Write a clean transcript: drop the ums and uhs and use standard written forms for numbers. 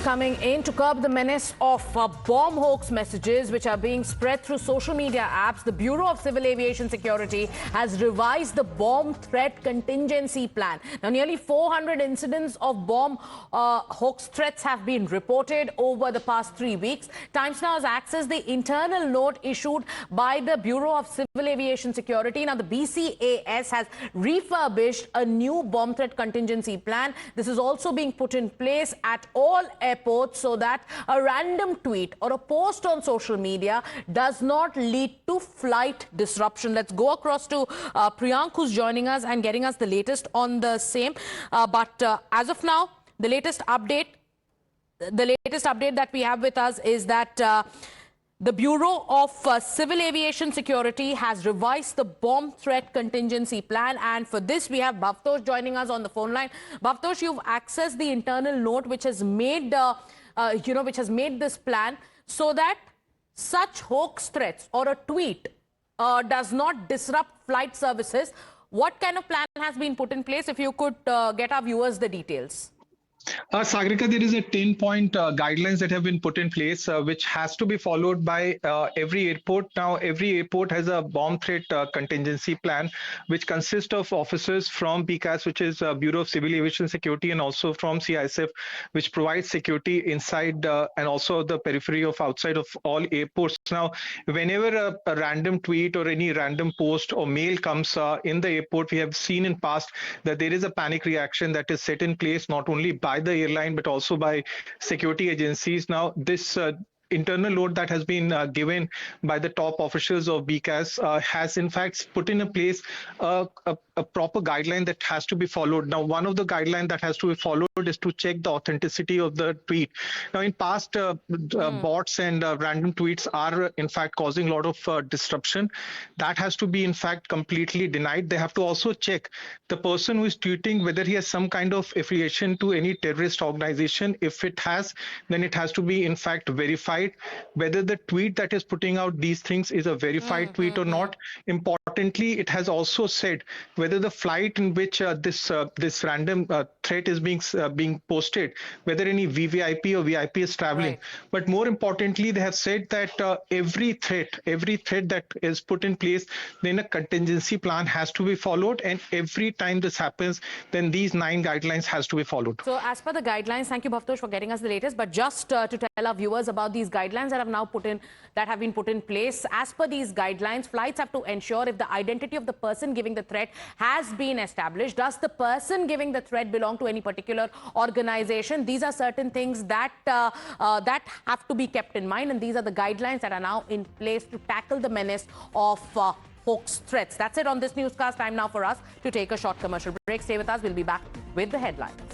coming in to curb the menace of bomb hoax messages which are being spread through social media apps. The Bureau of Civil Aviation Security has revised the bomb threat contingency plan. Now, nearly 400 incidents of bomb hoax threats have been reported over the past 3 weeks. Times Now has accessed the internal note issued by the Bureau of Civil Aviation Security. Now, the BCAS has refurbished a new bomb threat contingency plan. This is also being put in place at all airports so that a random tweet or a post on social media does not lead to flight disruption. Let's go across to Priyank, who's joining us and getting us the latest on the same. As of now, the latest update that we have with us is that the Bureau of Civil Aviation Security has revised the bomb threat contingency plan, and for this we have Bhavtosh joining us on the phone line. Bhavtosh, you've accessed the internal note which has made, this plan so that such hoax threats or a tweet does not disrupt flight services. What kind of plan has been put in place? If you could get our viewers the details. Sagarika, there is a 10-point guidelines that have been put in place, which has to be followed by every airport. Now, every airport has a bomb threat contingency plan, which consists of officers from BCAS, which is Bureau of Civil Aviation Security, and also from CISF, which provides security inside and also the periphery of outside of all airports. Now, whenever a random tweet or any random post or mail comes in the airport, we have seen in past that there is a panic reaction that is set in place not only by the airline but also by security agencies. Now, this internal note that has been given by the top officials of BCAS has in fact put in place a proper guideline that has to be followed. Now, one of the guidelines that has to be followed is to check the authenticity of the tweet. Now, in past, bots and random tweets are in fact causing a lot of disruption. That has to be in fact completely denied. They have to also check the person who is tweeting whether he has some kind of affiliation to any terrorist organization. If it has, then it has to be in fact verified whether the tweet that is putting out these things is a verified tweet or not. Importantly, it has also said whether the flight in which this random threat is being posted, whether any VVIP or VIP is traveling. Right. But more importantly, they have said that every threat that is put in place, then a contingency plan has to be followed, and every time this happens, then these 9 guidelines has to be followed. So, as per the guidelines, thank you, Bhavtosh, for getting us the latest. But just to tell our viewers about these guidelines that have been put in place, as per these guidelines, flights have to ensure if the identity of the person giving the threat has been established. Does the person giving the threat belong to any particular organization? These are certain things that that have to be kept in mind, and these are the guidelines that are now in place to tackle the menace of hoax threats. That's it on this newscast. Time now for us to take a short commercial break. Stay with us. We'll be back with the headlines.